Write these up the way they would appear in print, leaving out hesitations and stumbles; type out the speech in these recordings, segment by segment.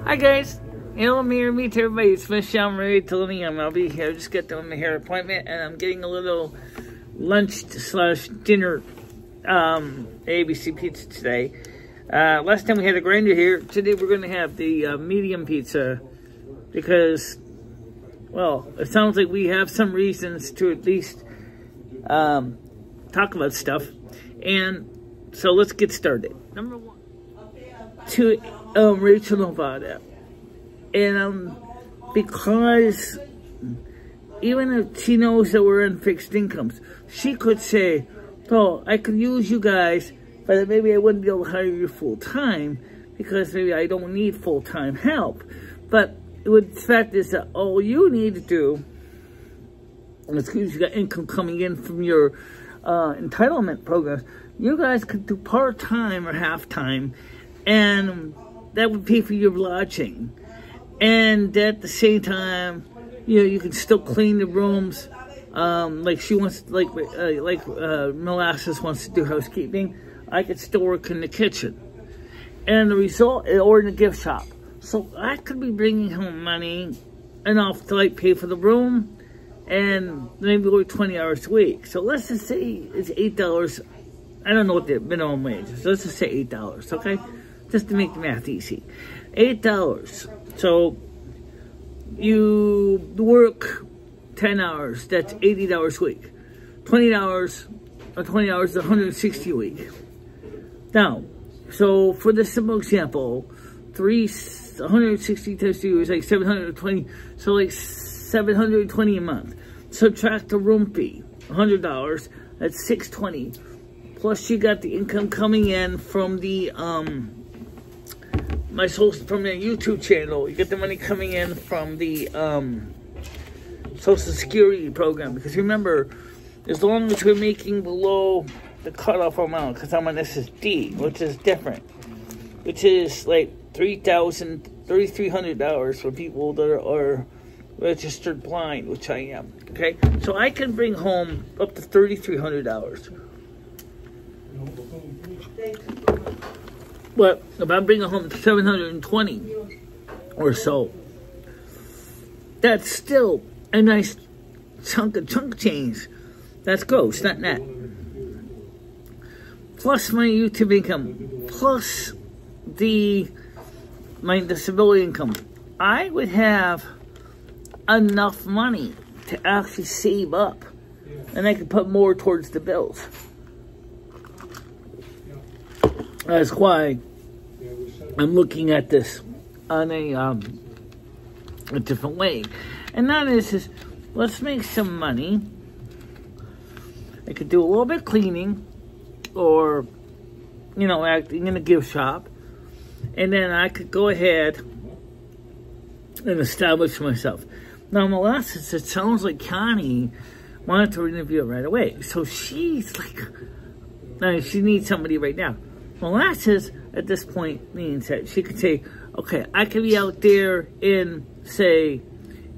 Hi guys, hello meet everybody. It's Michelle Marie Tony. I'll be here. Just got done my hair appointment, and I'm getting a little lunch slash dinner ABC pizza today. Last time we had a grinder here. Today we're going to have the medium pizza because, well, it sounds like we have some reasons to at least talk about stuff. And so let's get started. Number one, to Rachel Nevada. And because even if she knows that we're in fixed incomes, she could say, oh, I could use you guys, but maybe I wouldn't be able to hire you full time because maybe I don't need full time help. But the fact is that all you need to do, excuse you got income coming in from your entitlement programs, you guys could do part time or half time, and that would pay for your lodging. And at the same time, you know, you can still clean the rooms. Like she wants, like Molasses wants to do housekeeping. I could still work in the kitchen, and the result, or in the gift shop. So I could be bringing home money enough to like pay for the room, and maybe work 20 hours a week. So let's just say it's $8. I don't know what the minimum wage is. So let's just say $8, okay? Just to make the math easy. $8. So you work 10 hours, that's $80 a week. 20 hours is 160 a week. Now, so for the simple example, 160 times 2 is like 720, so like 720 a month. Subtract the room fee, $100, that's $620. Plus you got the income coming in from the from the YouTube channel. You get the money coming in from the Social Security program, because remember, as long as we're making below the cutoff amount, because I'm on SSD, which is different, which is like $3,300 for people that are registered blind, which I am. Okay, so I can bring home up to $3,300. But if I'm bringing home 720 or so, that's still a nice chunk change. That's gross, not net. Plus my YouTube income, plus my disability income, I would have enough money to actually save up, and I could put more towards the bills. That's why I'm looking at this on a different way. And that is let's make some money. I could do a little bit of cleaning, or, you know, acting in a gift shop. And then I could go ahead and establish myself. Now, Molasses, it sounds like Connie wanted to interview it right away. So she's like, now she needs somebody right now. Molasses, at this point, means that she could say, okay, I could be out there in, say,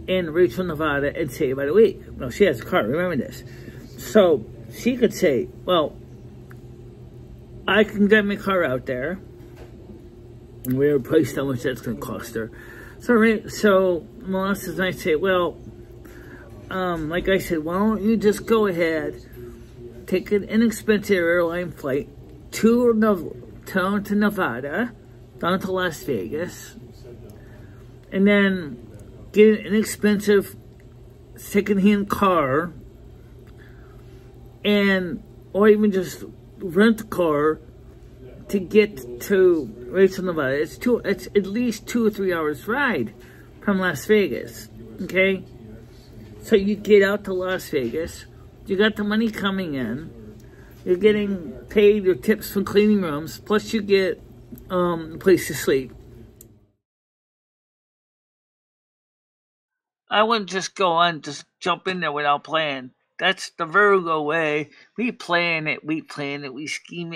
in Rachel, Nevada, and save by the week. Well, she has a car, remember this. So she could say, well, I can get my car out there, and we have priced how much that's going to cost her. So Molasses might say, well, like I said, why don't you just go ahead, take an inexpensive airline flight down to Nevada, down to Las Vegas, and then get an inexpensive second-hand car, or even just rent a car to get to Rachel, Nevada. It's at least 2 or 3 hours ride from Las Vegas. Okay, so you get out to Las Vegas, you got the money coming in. You're getting paid your tips from cleaning rooms, plus you get a place to sleep. I wouldn't just go on, just jump in there without planning. That's the Virgo way. We plan it, we scheme it, we scheme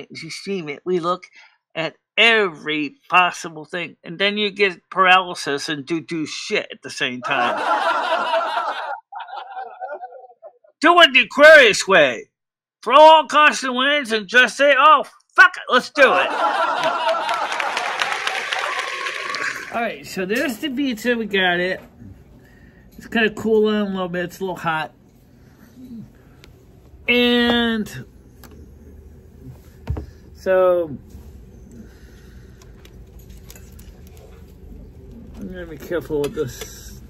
it. We look at every possible thing, and then you get paralysis and do shit at the same time. Do it the Aquarius way. Throw all caution winds and just say, oh, fuck it, let's do it. Alright, so there's the pizza. We got it. It's kind of cool down a little bit. It's a little hot. And so I'm going to be careful with this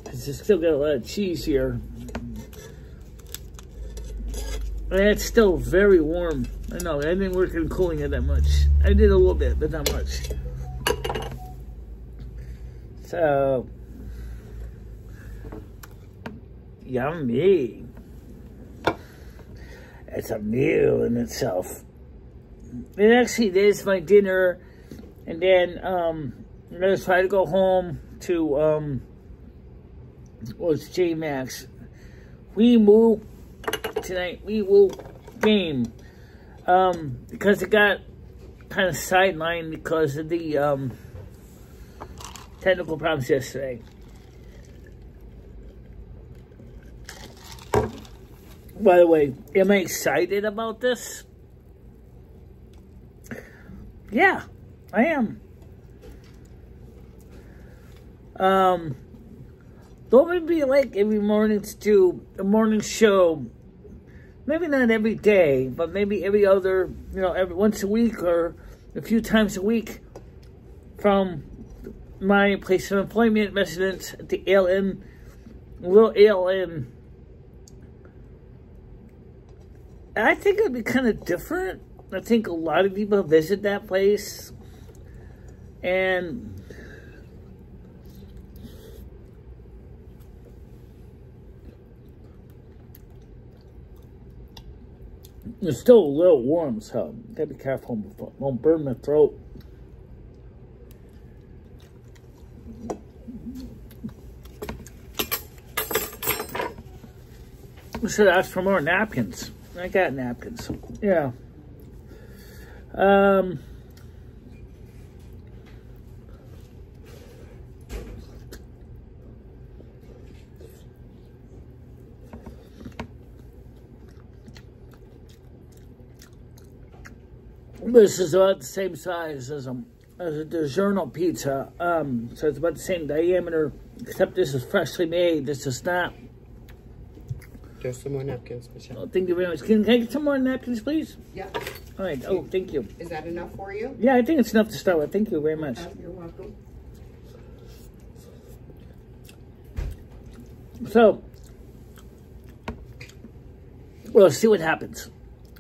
because it's still got a lot of cheese here. And it's still very warm. I know, I didn't work on cooling it that much. I did a little bit, but not much. So, yummy. It's a meal in itself. And actually, there's my dinner. And then, I'm going to try to go home to, well, it's J-Max. We move tonight. We will game. Because it got kind of sidelined because of the, technical problems yesterday. By the way, am I excited about this? Yeah, I am. Don't be like every morning to do a morning show. Maybe not every day, but maybe every other, every once a week or a few times a week from my place of employment, residence at the ALN, little ALN. I think it would be kind of different. I think a lot of people visit that place. And it's still a little warm, so gotta be careful before it won't burn my throat. I should ask for more napkins. I got napkins. Yeah. This is about the same size as a DiGiorno pizza. So it's about the same diameter, except this is freshly made. This is not. There's some more napkins, Michelle. Oh, thank you very much. Can I get some more napkins, please? Yeah. All right. Oh, thank you. Is that enough for you? Yeah, I think it's enough to start with. Thank you very much. You're welcome. So, we'll see what happens.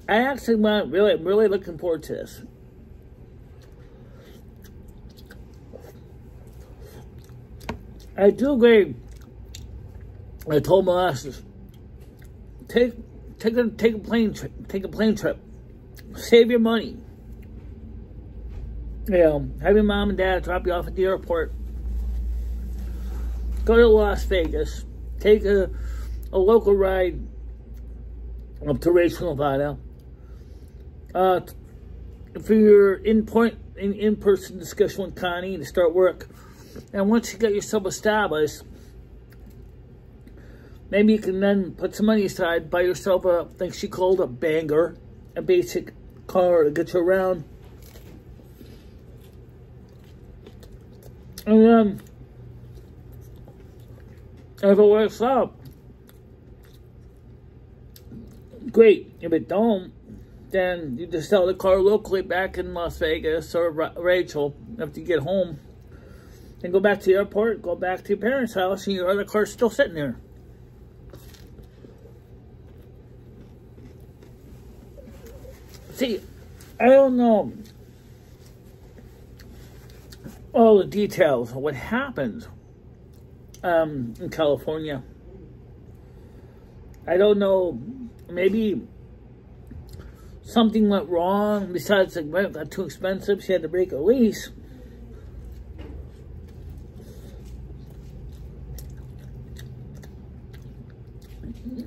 I actually I'm really looking forward to this. I do agree. I told my bosses, take a plane trip. Save your money. Have your mom and dad drop you off at the airport. Go to Las Vegas. Take a local ride up to Rachel, Nevada. For your in-person discussion with Connie to start work. And once you get yourself established, maybe you can then put some money aside, buy yourself a, I think she called a banger, a basic car to get you around. And then, if it works out, great. If it don't, then you just sell the car locally back in Las Vegas or Rachel after you get home. Then go back to the airport, go back to your parents' house, and your other car's still sitting there. See, I don't know all the details of what happened in California. I don't know, maybe something went wrong, besides the rent got too expensive, she had to break a lease.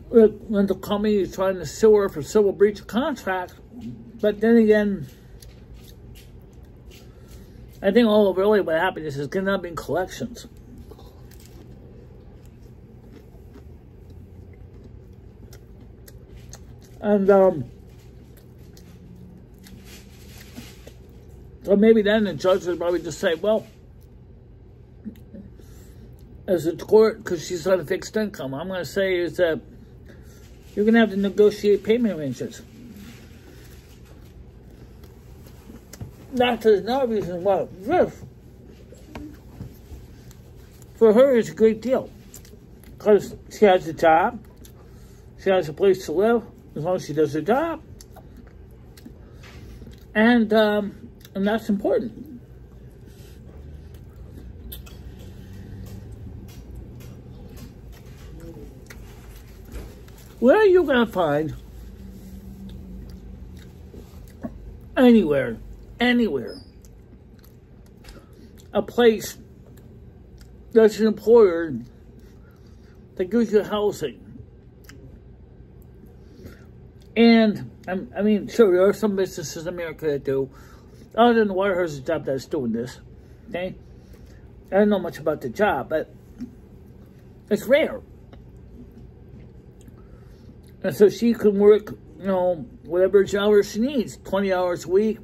When the company is trying to sue her for civil breach of contract, but then again, I think really what happened is it's going to end up in collections. And, so maybe then the judge would probably just say, well, as a court, because she's on a fixed income, I'm going to say is that you're going to have to negotiate payment arrangements. That's another reason why this, for her, is a great deal. Because she has a job, she has a place to live, as long as she does her job. And that's important. Where are you going to find anywhere, a place that's an employer that gives you housing? And, I mean, sure, there are some businesses in America that do. Other than the Wirehouse's job that's doing this, okay? I don't know much about the job, but it's rare. And so she can work, you know, whatever hours she needs, 20 hours a week,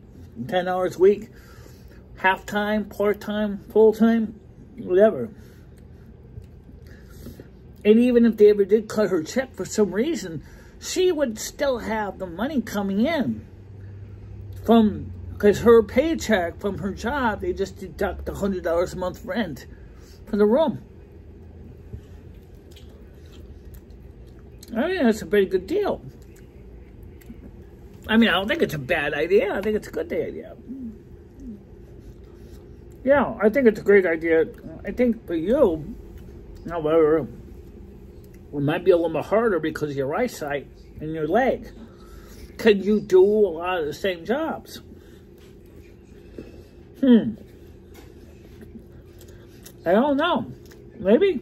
10 hours a week, half-time, part-time, full-time, whatever. And even if they ever did cut her check for some reason, she would still have the money coming in from, because her paycheck from her job, they just deduct $100 a month rent for the room. I mean, that's a pretty good deal. I mean, I don't think it's a bad idea. I think it's a good idea. Yeah, I think it's a great idea. I think for you, however, it might be a little bit harder because of your eyesight and your leg. Can you do a lot of the same jobs? I don't know. Maybe.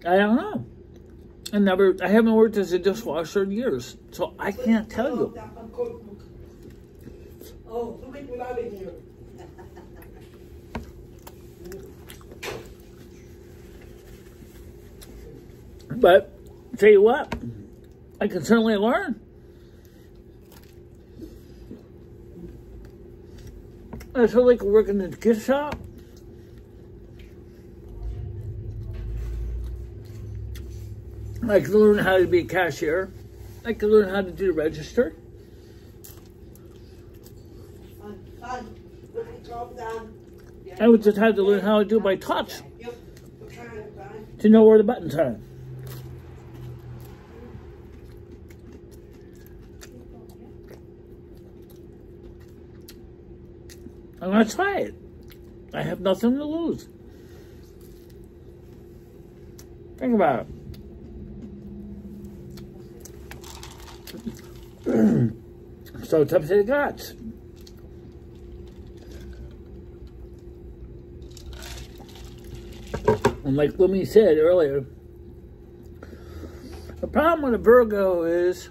I don't know. I haven't worked as a dishwasher in years, so I can't tell you. But, tell you what, I can certainly learn. I feel like working in the gift shop. I can learn how to be a cashier. I can learn how to do the register. I would just have to learn how to do it by touch to know where the buttons are. I'm going to try it. I have nothing to lose. Think about it. So it's up to the gods. And like Lumi said earlier, the problem with a Virgo is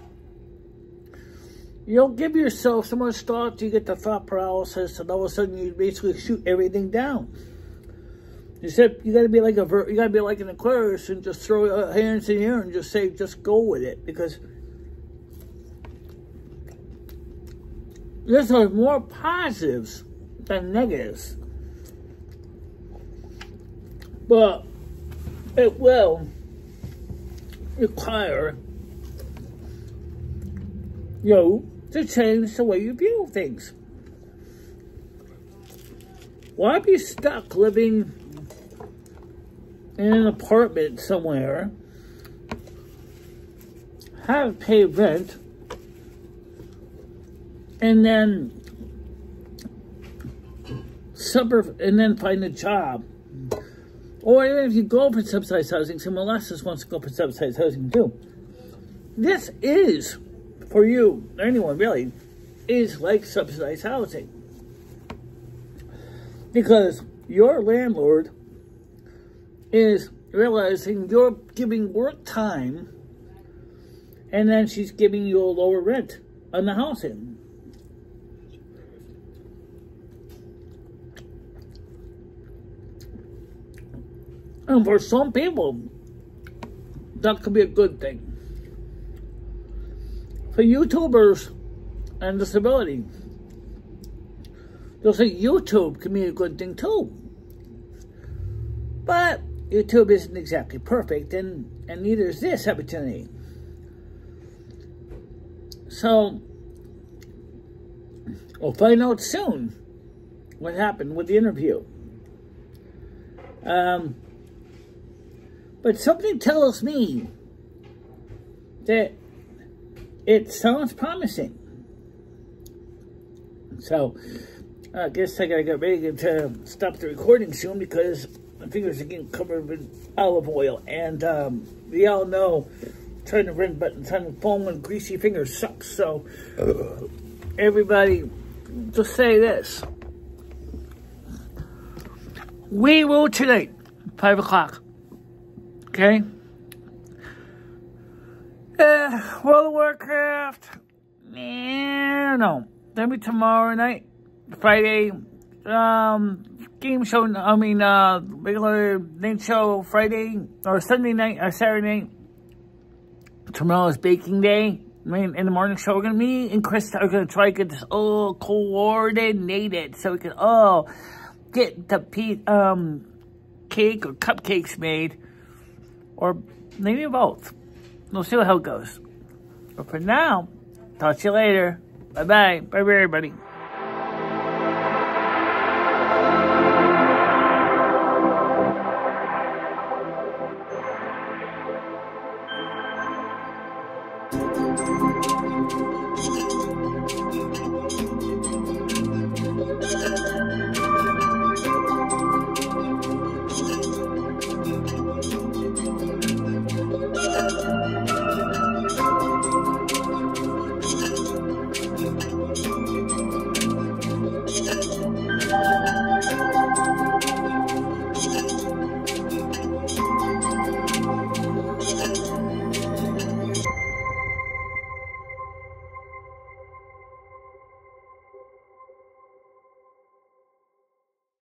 you'll give yourself so much thought, you get the thought paralysis, and all of a sudden you basically shoot everything down. You said you gotta be like an Aquarius and just throw your hands in the air and just say, just go with it, because there's more positives than negatives. But it will require you to change the way you view things. Why be stuck living in an apartment somewhere, have to pay rent, and then find a job? Or even if you go for subsidized housing, someone else just wants to go for subsidized housing too. This is, for you, anyone really, is like subsidized housing. Because your landlord is realizing you're giving work time, and then she's giving you a lower rent on the housing. And for some people, that could be a good thing. For YouTubers and disability, they'll say YouTube can be a good thing too. But YouTube isn't exactly perfect, and neither is this opportunity. So, we'll find out soon what happened with the interview. But something tells me that it sounds promising. So, I guess I gotta get ready to stop the recording soon because my fingers are getting covered with olive oil. And we all know trying to run buttons on the phone with greasy fingers sucks. So, everybody, just say this. We will tonight, 5 o'clock. Okay? World of Warcraft. No. Then be tomorrow night, Friday. Game show, regular night show Friday, or Sunday night, or Saturday night. Tomorrow is baking day. In the morning show, we're going to meet, and Chris are going to try to get this all coordinated so we can all get the cake or cupcakes made, or maybe both. We'll see how it goes. But for now, talk to you later. Bye-bye. Bye-bye, everybody.